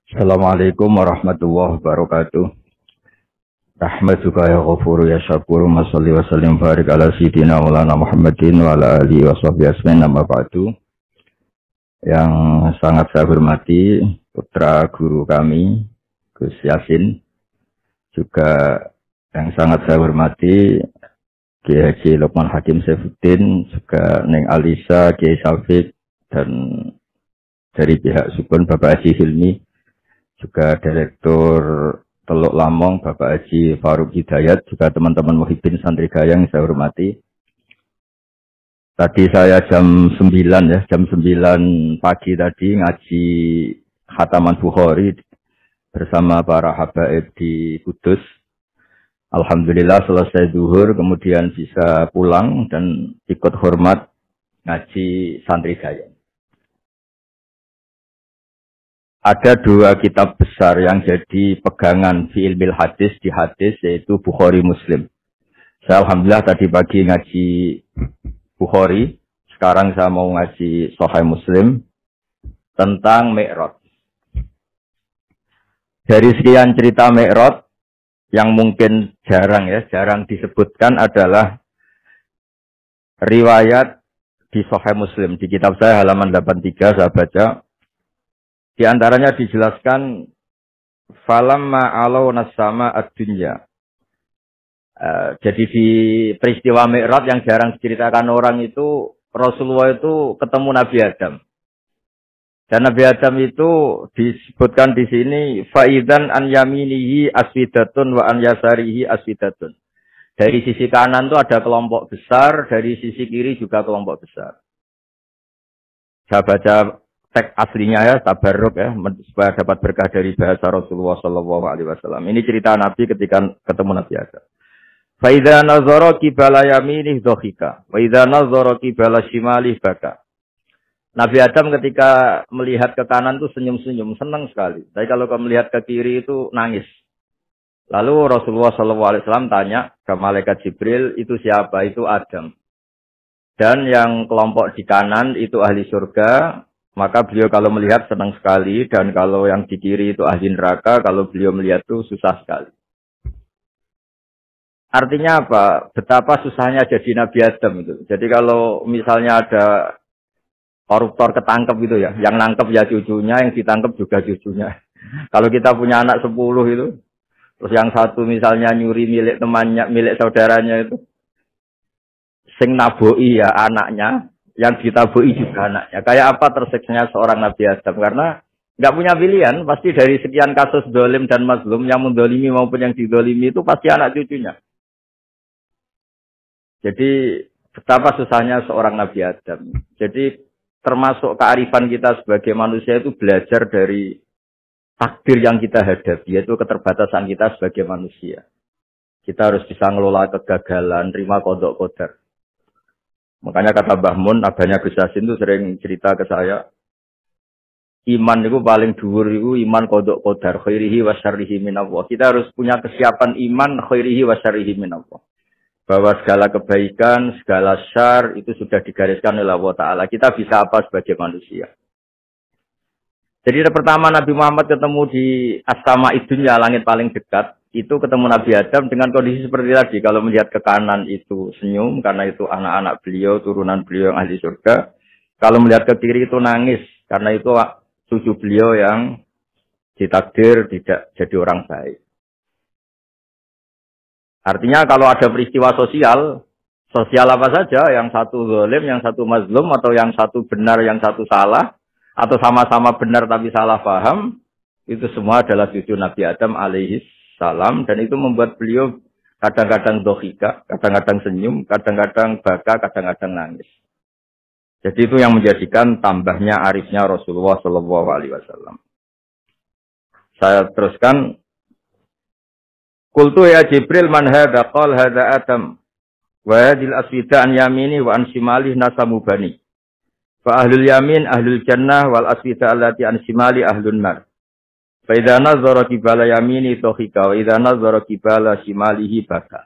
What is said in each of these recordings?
Assalamualaikum warahmatullahi wabarakatuh. Rahmatuka ya ghafuru ya syakuru masalli wa sallim barik ala sayyidina maulana Muhammadin wa ala alihi wa sahbihi asmain nama ba'du. Yang sangat saya hormati putra guru kami Gus Yasin, juga yang sangat saya hormati Kiai Haji Lukman Hakim Saifuddin, juga Neng Alisa, Kiai Saufik, dan dari pihak Sukun Bapak Haji Hilmi, juga Direktur Teluk Lamong Bapak Haji Faruk Hidayat, juga teman-teman Muhyiddin Santri Gayang yang saya hormati. Tadi saya jam 9 pagi tadi ngaji Khataman Bukhari bersama para habaib di Kudus. Alhamdulillah selesai zuhur, kemudian bisa pulang dan ikut hormat ngaji Santri Gayang. Ada dua kitab besar yang jadi pegangan fi ilmil hadis di hadis, yaitu Bukhari Muslim. Saya alhamdulillah tadi pagi ngaji Bukhari, sekarang saya mau ngaji Sahih Muslim tentang Mi'raj. Dari sekian cerita Mi'raj yang mungkin jarang disebutkan adalah riwayat di Sahih Muslim. Di kitab saya halaman 83 saya baca. Di antaranya dijelaskan falamma alawna sama ad-dunya. Jadi di peristiwa Mi'raj yang jarang diceritakan orang itu, Rasulullah itu ketemu Nabi Adam. Dan Nabi Adam itu disebutkan di sini faidan an yaminihi aswidatun wa an yasarihi aswidatun. Dari sisi kanan itu ada kelompok besar, dari sisi kiri juga kelompok besar. Saya baca teks aslinya ya, tabarruk ya, supaya dapat berkah dari bahasa Rasulullah SAW. Ini cerita Nabi ketika ketemu Nabi Adam. Fa idza nazara qibala yaminih dhahika, wa idza nazara qibala shimalih baka. Nabi Adam ketika melihat ke kanan itu senyum-senyum, senang sekali. Tapi kalau melihat ke kiri itu nangis. Lalu Rasulullah SAW tanya ke malaikat Jibril, itu siapa? Itu Adam. Dan yang kelompok di kanan itu ahli surga. Maka beliau kalau melihat senang sekali, dan kalau yang di kiri itu ahli neraka, kalau beliau melihat itu susah sekali. Artinya apa? Betapa susahnya jadi Nabi Adam itu. Jadi kalau misalnya ada koruptor ketangkep gitu ya, yang nangkep ya cucunya, yang ditangkep juga cucunya. Kalau kita punya anak 10 itu, terus yang satu misalnya nyuri milik temannya, milik saudaranya itu, sing naboi ya anaknya, yang ditabui juga anaknya. Kayak apa tersiksanya seorang Nabi Adam? Karena nggak punya pilihan. Pasti dari sekian kasus dolim dan mazlum, yang mendolimi maupun yang didolimi itu pasti anak cucunya. Jadi betapa susahnya seorang Nabi Adam. Jadi termasuk kearifan kita sebagai manusia itu belajar dari takdir yang kita hadapi, yaitu keterbatasan kita sebagai manusia. Kita harus bisa ngelola kegagalan, terima qadha qadar. Makanya kata Mbah Mun, abahnya Gus Yasin itu sering cerita ke saya, iman itu paling dhuwur itu iman qadha qadar, khairihi wa syarrihi minallah. Kita harus punya kesiapan iman khairihi wa syarrihi minallah. Bahwa segala kebaikan, segala syar itu sudah digariskan oleh Allah Ta'ala. Kita bisa apa sebagai manusia? Jadi pertama Nabi Muhammad ketemu di As-Sama Idunya, langit paling dekat. Itu ketemu Nabi Adam dengan kondisi seperti tadi. Kalau melihat ke kanan itu senyum, karena itu anak-anak beliau, turunan beliau yang ahli surga. Kalau melihat ke kiri itu nangis, karena itu cucu beliau yang ditakdir tidak jadi orang baik. Artinya kalau ada peristiwa sosial apa saja, yang satu zalim, yang satu mazlum, atau yang satu benar, yang satu salah, atau sama-sama benar tapi salah paham, itu semua adalah cucu Nabi Adam alaihi salam, dan itu membuat beliau kadang-kadang dohika, kadang-kadang senyum, kadang-kadang baka, kadang-kadang nangis. Jadi itu yang menjadikan tambahnya arifnya Rasulullah SAW. Saya teruskan. Qultu ya Jibril man hadha qala hadha Adam wa hadhil aswida an yamini wa an shimali nasamu bani. Fa ahlul yamin ahlul jannah wal aswida allati an shimali ahlun nar. Fa idza nazara qibala yamini dhahika wa idza nazara qibala shimalihi baka.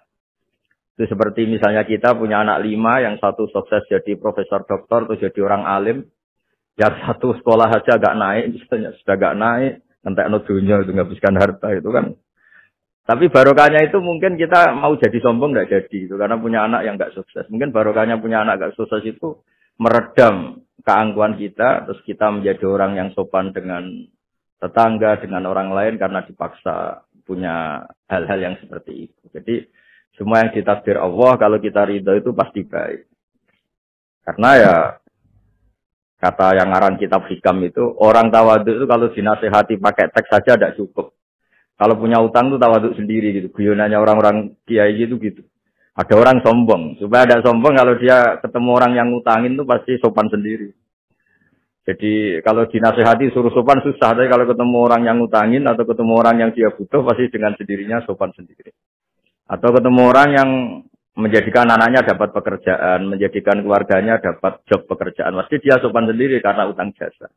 Itu seperti misalnya kita punya anak 5, yang satu sukses jadi profesor doktor atau jadi orang alim, yang satu sekolah saja agak naik, misalnya sudah agak naik, ngentekno dunya itu menghabiskan harta itu kan. Tapi barokahnya itu mungkin kita mau jadi sombong nggak jadi itu karena punya anak yang nggak sukses. Mungkin barokahnya punya anak nggak sukses itu meredam keangkuhan kita, terus kita menjadi orang yang sopan dengan tetangga, dengan orang lain karena dipaksa punya hal-hal yang seperti itu. Jadi semua yang ditakdir Allah kalau kita ridho itu pasti baik. Karena ya kata yang ngarang kitab hikam itu orang tawadhu itu kalau dinasehati pakai teks saja tidak cukup. Kalau punya utang itu tawadhu sendiri gitu. Guyonannya orang-orang kiai gitu gitu. Ada orang sombong. Supaya ada sombong kalau dia ketemu orang yang ngutangin itu pasti sopan sendiri. Jadi kalau dinasehati suruh sopan susah. Tapi kalau ketemu orang yang ngutangin atau ketemu orang yang dia butuh pasti dengan sendirinya sopan sendiri. Atau ketemu orang yang menjadikan anaknya dapat pekerjaan, menjadikan keluarganya dapat job pekerjaan. Pasti dia sopan sendiri karena utang jasa.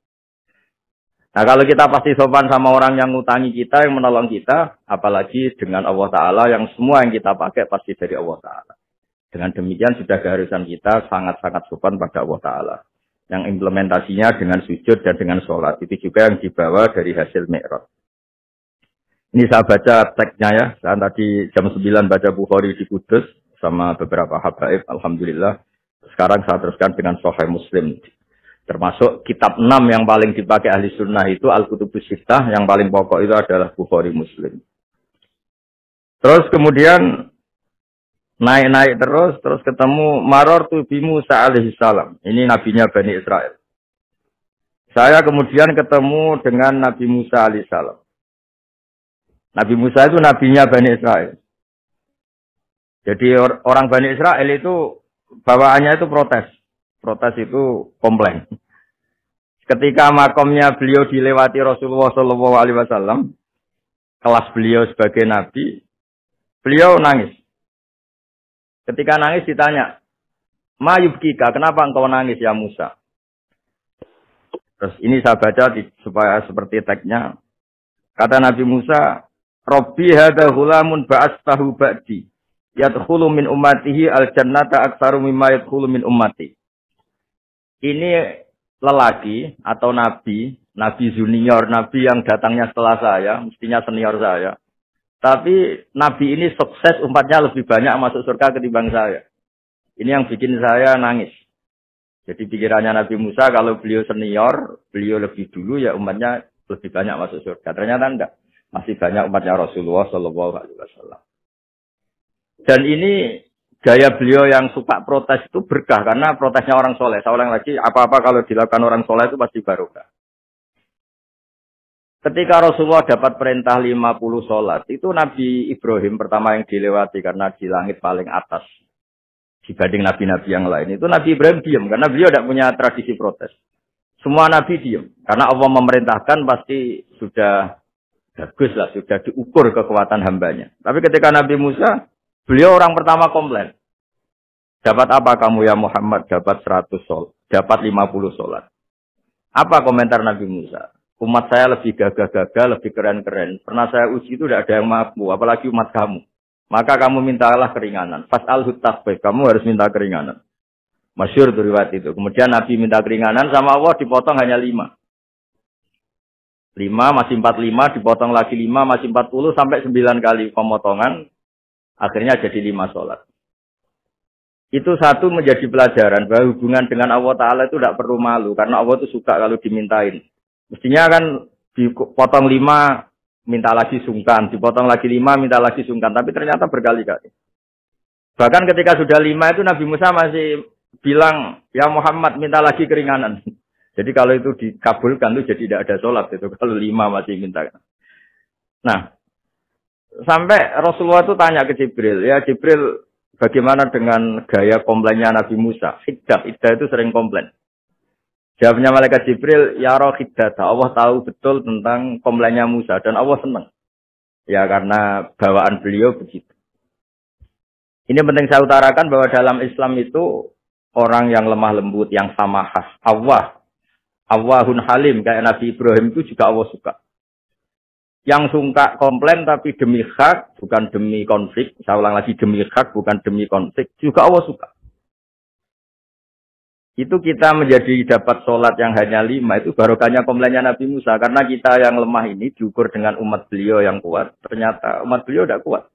Nah kalau kita pasti sopan sama orang yang ngutangi kita, yang menolong kita, apalagi dengan Allah Ta'ala yang semua yang kita pakai pasti dari Allah Ta'ala. Dengan demikian sudah keharusan kita sangat-sangat sopan pada Allah Ta'ala. Yang implementasinya dengan sujud dan dengan sholat. Itu juga yang dibawa dari hasil Mi'raj. Ini saya baca teksnya ya. Saya tadi jam 9 baca Bukhari di Kudus sama beberapa habaib. Alhamdulillah. Sekarang saya teruskan dengan Sahih Muslim. Termasuk kitab 6 yang paling dipakai ahli sunnah itu Al-Kutubus Sittah, yang paling pokok itu adalah Bukhari Muslim. Terus kemudian naik-naik terus ketemu Marartu bi Musa alaihi salam. Ini nabinya Bani Israel. Saya kemudian ketemu dengan Nabi Musa alaihi salam. Nabi Musa itu nabinya Bani Israel. Jadi orang Bani Israel itu bawaannya itu protes. Protes itu komplain. Ketika makomnya beliau dilewati Rasulullah SAW, kelas beliau sebagai nabi, beliau nangis. Ketika nangis ditanya, "Ma yubkika, kenapa engkau nangis ya Musa?" Terus ini saya baca supaya seperti teksnya. Kata Nabi Musa, "Rabbi hadza ghulamun ba'astahu ba'di, yadkhulu min ummatihi al-jannata aktsaru mimma yadkhulu min ummati." Ini lelaki atau nabi junior, nabi yang datangnya setelah saya, mestinya senior saya. Tapi nabi ini sukses, umatnya lebih banyak masuk surga ketimbang saya. Ini yang bikin saya nangis. Jadi pikirannya Nabi Musa kalau beliau senior, beliau lebih dulu ya umatnya lebih banyak masuk surga. Ternyata enggak. Masih banyak umatnya Rasulullah SAW. Dan ini gaya beliau yang suka protes itu berkah karena protesnya orang soleh. Saya ulang lagi, apa-apa kalau dilakukan orang soleh itu pasti barokah. Ketika Rasulullah dapat perintah 50 sholat, itu Nabi Ibrahim pertama yang dilewati karena di langit paling atas dibanding nabi-nabi yang lain. Itu Nabi Ibrahim diam karena beliau tidak punya tradisi protes. Semua nabi diam karena Allah memerintahkan pasti sudah bagus lah, sudah diukur kekuatan hambanya. Tapi ketika Nabi Musa, beliau orang pertama komplain. Dapat apa kamu ya Muhammad? Dapat 100 sholat, dapat 50 sholat. Apa komentar Nabi Musa? Umat saya lebih gagah-gagah, lebih keren-keren. Pernah saya uji itu tidak ada yang mampu, apalagi umat kamu. Maka kamu mintalah keringanan. Fas'alhu tasbih, kamu harus minta keringanan. Masyhur riwayat itu. Kemudian Nabi minta keringanan sama Allah dipotong hanya 5. 5 masih 45, dipotong lagi 5 masih 40 sampai 9 kali pemotongan. Akhirnya jadi 5 sholat. Itu satu menjadi pelajaran bahwa hubungan dengan Allah Ta'ala itu tidak perlu malu. Karena Allah itu suka kalau dimintain. Mestinya kan dipotong 5, minta lagi sungkan. Dipotong lagi 5, minta lagi sungkan. Tapi ternyata berkali-kali. Bahkan ketika sudah 5 itu Nabi Musa masih bilang, ya Muhammad minta lagi keringanan. Jadi kalau itu dikabulkan itu jadi tidak ada sholat. Itu kalau 5 masih minta. Nah, sampai Rasulullah itu tanya ke Jibril. Ya Jibril, bagaimana dengan gaya komplainnya Nabi Musa? Iddah itu sering komplain. Jawabnya malaikat Jibril, ya roh hiddata. Allah tahu betul tentang komplainnya Musa. Dan Allah senang. Ya karena bawaan beliau begitu. Ini penting saya utarakan bahwa dalam Islam itu orang yang lemah lembut, yang samahah. Allahun halim. Kayak Nabi Ibrahim itu juga Allah suka. Yang suka komplain tapi demi hak, bukan demi konflik. Saya ulang lagi, demi hak, bukan demi konflik. Juga Allah suka. Itu kita menjadi dapat sholat yang hanya 5, itu barokahnya komplainnya Nabi Musa. Karena kita yang lemah ini diukur dengan umat beliau yang kuat. Ternyata umat beliau tidak kuat.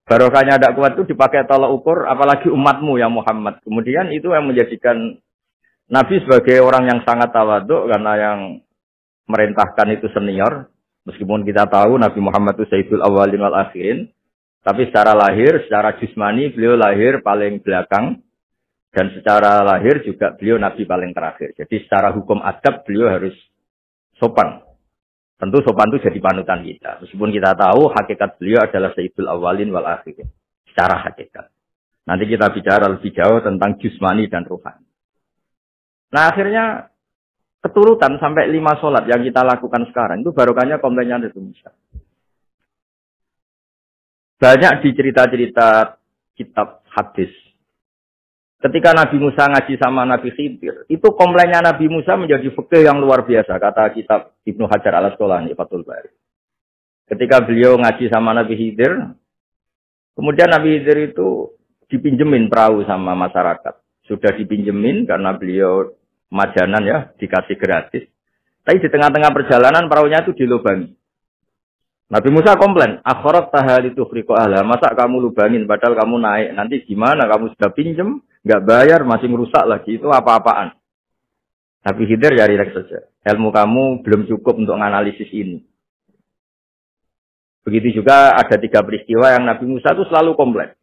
Barokahnya tidak kuat itu dipakai tolak ukur, apalagi umatmu yang Muhammad. Kemudian itu yang menjadikan Nabi sebagai orang yang sangat tawaduk, karena yang merintahkan itu senior. Meskipun kita tahu Nabi Muhammad itu Sayyidul Awwalin wal Akhirin. Tapi secara lahir, secara jismani, beliau lahir paling belakang. Dan secara lahir juga beliau Nabi paling terakhir. Jadi secara hukum adab beliau harus sopan. Tentu sopan itu jadi panutan kita. Meskipun kita tahu hakikat beliau adalah Sayyidul Awwalin wal Akhirin. Secara hakikat. Nanti kita bicara lebih jauh tentang jusmani dan rohani. Nah akhirnya keturutan sampai 5 sholat yang kita lakukan sekarang. Itu barokahnya komplainnya Nabi Musa. Banyak di cerita-cerita kitab hadis. Ketika Nabi Musa ngaji sama Nabi Khidir, itu komplainnya Nabi Musa menjadi fikih yang luar biasa, kata kitab Ibnu Hajar al-Asqalani, Fathul Bari. Ketika beliau ngaji sama Nabi Khidir, kemudian Nabi Khidir itu dipinjemin perahu sama masyarakat. Sudah dipinjemin karena beliau majanan ya, dikasih gratis. Tapi di tengah-tengah perjalanan perahunya itu dilubangi. Nabi Musa komplain, akhirat tahal itu friko ahla, masa kamu lubangin padahal kamu naik, nanti gimana, kamu sudah pinjem, nggak bayar, masih merusak lagi, itu apa-apaan. Nabi Khidir ya relax saja, ilmu kamu belum cukup untuk menganalisis ini. Begitu juga ada 3 peristiwa yang Nabi Musa itu selalu komplain.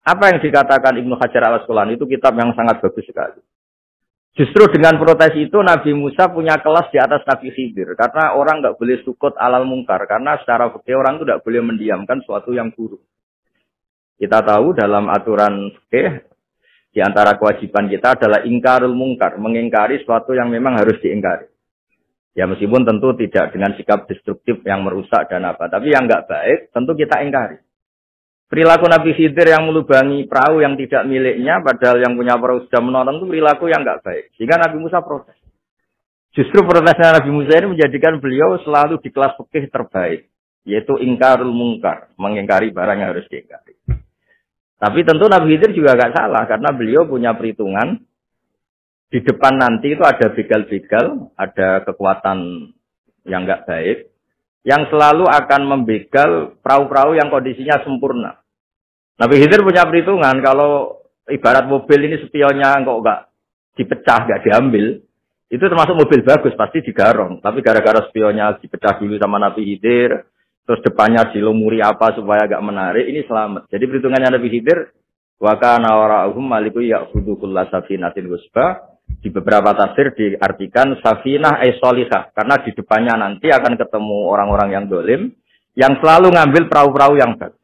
Apa yang dikatakan Ibnu Hajar al-Asqalani itu kitab yang sangat bagus sekali. Justru dengan protes itu Nabi Musa punya kelas di atas Nabi Khidir. Karena orang nggak boleh sukut alal mungkar. Karena secara fikih orang itu tidak boleh mendiamkan suatu yang buruk. Kita tahu dalam aturan fikih, di antara kewajiban kita adalah ingkarul mungkar. Mengingkari suatu yang memang harus diingkari. Ya meskipun tentu tidak dengan sikap destruktif yang merusak dan apa. Tapi yang nggak baik tentu kita ingkari. Perilaku Nabi Khidir yang melubangi perahu yang tidak miliknya, padahal yang punya perahu sudah menonton itu perilaku yang nggak baik. Sehingga Nabi Musa protes. Justru protesnya Nabi Musa ini menjadikan beliau selalu di kelas fikih terbaik, yaitu ingkarul mungkar, mengingkari barang yang harus diingkari. Tapi tentu Nabi Khidir juga nggak salah, karena beliau punya perhitungan. Di depan nanti itu ada begal-begal, ada kekuatan yang nggak baik, yang selalu akan membegal perahu-perahu yang kondisinya sempurna. Nabi Khidir punya perhitungan, kalau ibarat mobil ini spionnya kok nggak dipecah, nggak diambil, itu termasuk mobil bagus, pasti digarong. Tapi gara-gara spionnya dipecah dulu sama Nabi Khidir, terus depannya dilumuri apa supaya agak menarik, ini selamat. Jadi perhitungannya Nabi Khidir, wa kana wara'uhum maliku ya'khudhu kulla safinatin husba. Di beberapa tafsir diartikan safinah solihah, karena di depannya nanti akan ketemu orang-orang yang dolim, yang selalu ngambil perahu-perahu yang bagus.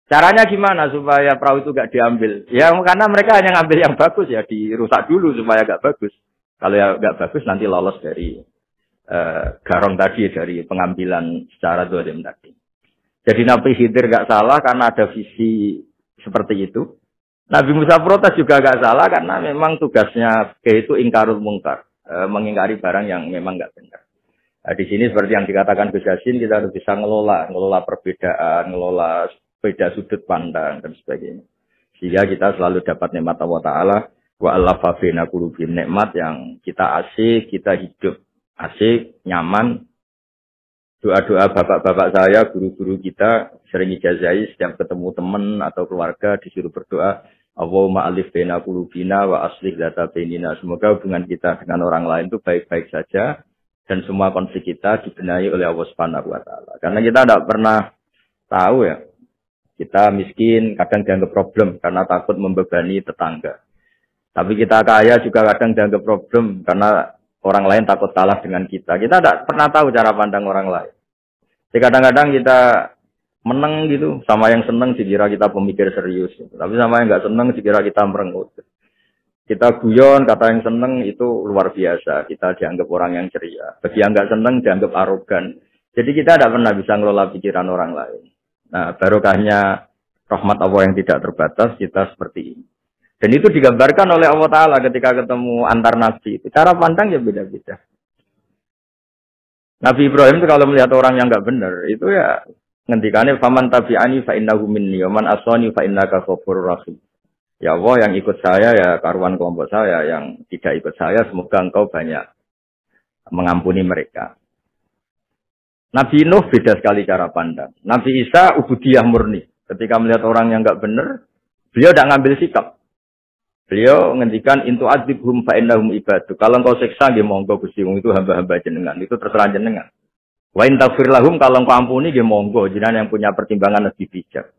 Caranya gimana supaya perahu itu gak diambil? Ya karena mereka hanya ngambil yang bagus, ya dirusak dulu supaya gak bagus. Kalau ya gak bagus nanti lolos dari garong tadi, dari pengambilan secara dolim tadi. Jadi Nabi Khidir gak salah karena ada visi seperti itu. Nabi Musa protes juga gak salah karena memang tugasnya itu ingkarul mungkar, mengingkari barang yang memang gak benar. Nah, di sini seperti yang dikatakan Gus Yasin, kita harus bisa ngelola perbedaan, ngelola beda sudut pandang dan sebagainya. Sehingga kita selalu dapat nikmat Allah Ta'ala, wa allafa baina qulubihim, nikmat yang kita asik, kita hidup asik, nyaman. Doa-doa bapak-bapak saya, guru-guru kita sering ijazahi setiap ketemu teman atau keluarga disuruh berdoa, Allahumma alif baina qulubina wa aslih dzata bainina. Semoga hubungan kita dengan orang lain itu baik-baik saja dan semua konflik kita dibenahi oleh Allah Subhanahu wa taala. Karena kita tidak pernah tahu ya. Kita miskin kadang dianggap problem karena takut membebani tetangga. Tapi kita kaya juga kadang dianggap problem karena orang lain takut kalah dengan kita. Kita tidak pernah tahu cara pandang orang lain. Jadi kadang-kadang kita menang gitu, sama yang senang dikira kita pemikir serius. Tapi sama yang nggak senang dikira kita merengut. Kita guyon, kata yang senang itu luar biasa. Kita dianggap orang yang ceria. Bagi yang nggak senang dianggap arogan. Jadi kita tidak pernah bisa ngelola pikiran orang lain. Nah, barokahnya rahmat Allah yang tidak terbatas, kita seperti ini. Dan itu digambarkan oleh Allah Ta'ala ketika ketemu antar nabi. Cara pandang ya beda-beda. Nabi Ibrahim itu kalau melihat orang yang nggak benar, itu ya ngendikane faman tabi'ani fa innahu minni wa man asani fa innaka ghafurur rahim. Ya Allah, yang ikut saya ya karuan kelompok saya, yang tidak ikut saya semoga engkau banyak mengampuni mereka. Nabi Nuh beda sekali cara pandang. Nabi Isa ubudiyah murni. Ketika melihat orang yang enggak benar, beliau tidak ngambil sikap. Beliau ngendikan intu adzibhum fa innahum ibadu. Kalau engkau siksa nggih monggo Gusti, itu hamba-hamba jenengan, itu terserah jenengan. Wa in taghfir lahum, kalau engkau ampuni nggih monggo, jenengan yang punya pertimbangan lebih bijak.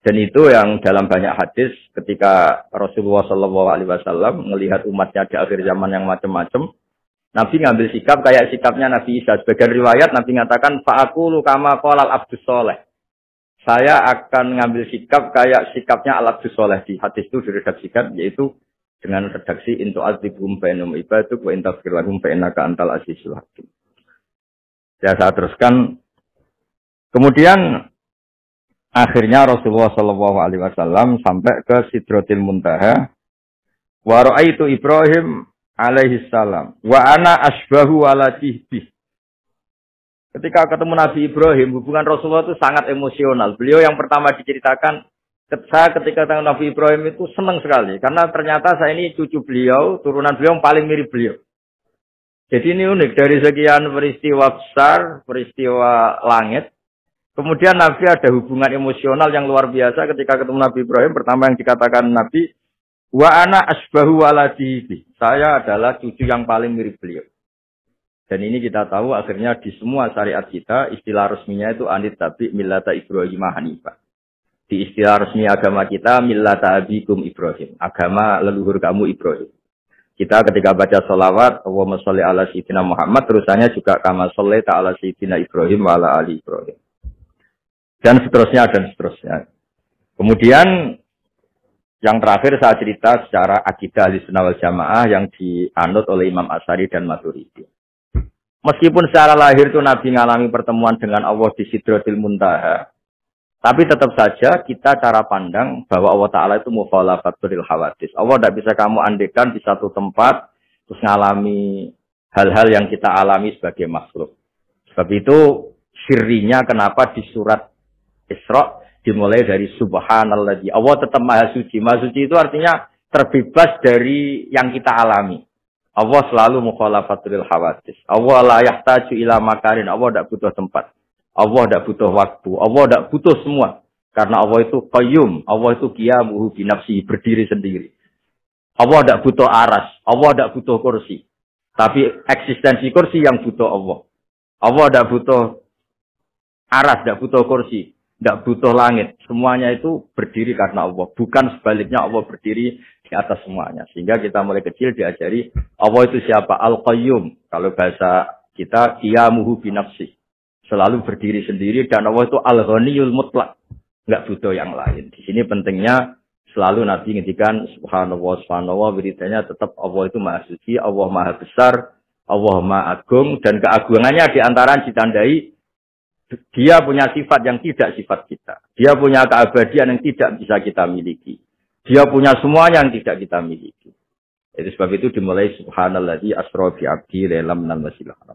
Dan itu yang dalam banyak hadis ketika Rasulullah Shallallahu Alaihi Wasallam melihat umatnya di akhir zaman yang macam-macam, Nabi ngambil sikap kayak sikapnya Nabi Isa. Sebagian riwayat Nabi mengatakan, fa'akulu kama qolal abdus soleh. Saya akan ngambil sikap kayak sikapnya al-abdus soleh. Di hadis itu diredaksikan, yaitu dengan redaksi intu azibum fa'inum ibaduk wa intafir lahum fa'inaka antal azizul hakim. Saya teruskan. Kemudian akhirnya Rasulullah Shallallahu Alaihi Wasallam sampai ke Sidratil Muntaha. Wa ra'aitu Ibrahim alaihi salam wa ana asbahu waladihi. Ketika ketemu Nabi Ibrahim, hubungan Rasulullah itu sangat emosional. Beliau yang pertama diceritakan, saya ketika ketemu Nabi Ibrahim itu senang sekali karena ternyata saya ini cucu beliau, turunan beliau yang paling mirip beliau. Jadi ini unik dari sekian peristiwa besar, peristiwa langit. Kemudian Nabi ada hubungan emosional yang luar biasa ketika ketemu Nabi Ibrahim. Pertama yang dikatakan Nabi, wa ana asbahu waladihi. Saya adalah cucu yang paling mirip beliau. Dan ini kita tahu akhirnya di semua syariat kita, istilah resminya itu anit tabi millata Ibrahim hanifah. Di istilah resmi agama kita, millata abikum Ibrahim. Agama leluhur kamu Ibrahim. Kita ketika baca sholawat, Allahumma sholli ala sayyidina Muhammad, terusannya juga kama sholli ta'ala sayyidina Ibrahim wa ala ali Ibrahim. Dan seterusnya, dan seterusnya. Kemudian, yang terakhir saya cerita secara akidah Ahlussunnah wal Jamaah yang dianut oleh Imam Asy'ari dan Maturidi. Meskipun secara lahir itu Nabi mengalami pertemuan dengan Allah di Sidratil Muntaha, tapi tetap saja kita cara pandang bahwa Allah Ta'ala itu mukhalafatul hawadis. Allah tidak bisa kamu andekan di satu tempat, terus mengalami hal-hal yang kita alami sebagai makhluk. Sebab itu, syirrinya kenapa di surat Isra dimulai dari subhanalladzi. Allah tetap maha suci. Maha suci itu artinya terbebas dari yang kita alami. Allah selalu mukhalafatul hawadis. Allah la yahtaju ila makarin. Allah tidak butuh tempat. Allah tidak butuh waktu. Allah tidak butuh semua. Karena Allah itu qayyum. Allah itu qiyamuhu bi nafsihi, berdiri sendiri. Allah tidak butuh aras. Allah tidak butuh kursi. Tapi eksistensi kursi yang butuh Allah. Allah tidak butuh aras, tidak butuh kursi. Tidak butuh langit. Semuanya itu berdiri karena Allah. Bukan sebaliknya Allah berdiri di atas semuanya. Sehingga kita mulai kecil diajari Allah itu siapa? Al-Qayyum. Kalau bahasa kita, qiyamuhu bi nafsihi. Selalu berdiri sendiri. Dan Allah itu Al-Ghaniyul Mutlaq. Nggak butuh yang lain. Di sini pentingnya selalu Nabi ngendikan subhanallah, subhanallah. Wiridanya tetap Allah itu maha suci. Allah maha besar. Allah maha agung. Dan keagungannya diantara ditandai dia punya sifat yang tidak sifat kita. Dia punya keabadian yang tidak bisa kita miliki. Dia punya semuanya yang tidak kita miliki. Itu sebab itu dimulai subhanalladzi asra bi 'abdi lailam minal masjidil haram.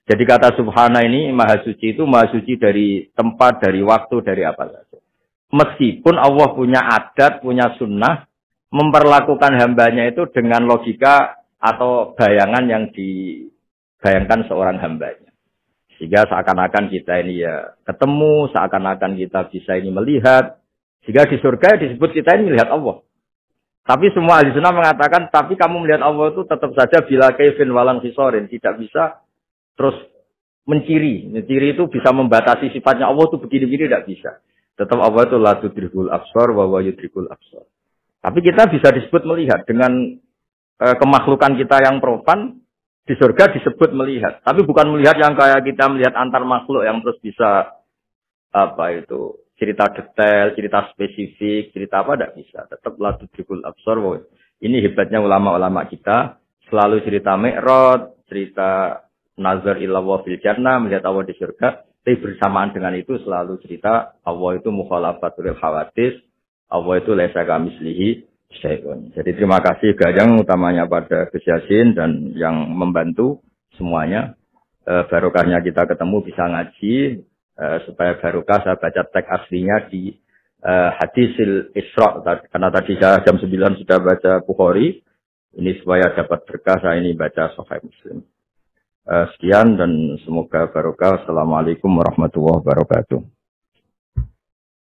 Jadi kata subhana ini maha suci itu maha suci dari tempat, dari waktu, dari apa saja. Meskipun Allah punya adat, punya sunnah memperlakukan hambanya itu dengan logika atau bayangan yang dibayangkan seorang hambanya. Sehingga seakan-akan kita ini ya ketemu, seakan-akan kita bisa ini melihat. Sehingga di surga disebut kita ini melihat Allah. Tapi semua ahli sunnah mengatakan, tapi kamu melihat Allah itu tetap saja bila kaifin walang khisorin. Tidak bisa terus menciri. Menciri itu bisa membatasi sifatnya Allah itu begini-begini, tidak bisa. Tetap Allah itu la tudrikul absar wa huwa yudrikul absar. Tapi kita bisa disebut melihat dengan kemakhlukan kita yang profan. Di surga disebut melihat, tapi bukan melihat yang kayak kita melihat antar makhluk yang terus bisa cerita detail, cerita spesifik, cerita apa tidak bisa. Tetap la tudrikul absar. Ini hebatnya ulama-ulama kita, selalu cerita Mi'raj, cerita nazar ila wa fil jannah, melihat Allah di surga. Tapi bersamaan dengan itu selalu cerita Allah itu mukhalafatul hawadis, Allah itu laisa kamitslihi syai'un. Jadi terima kasih Gajang utamanya pada Gus Yasin dan yang membantu semuanya. Barokahnya kita ketemu bisa ngaji supaya barokah saya baca teks aslinya di hadisil Isra, karena tadi saya jam 9 sudah baca Bukhari, ini supaya dapat berkah saya ini baca Sahih Muslim. Sekian dan semoga barokah. Assalamualaikum warahmatullahi wabarakatuh.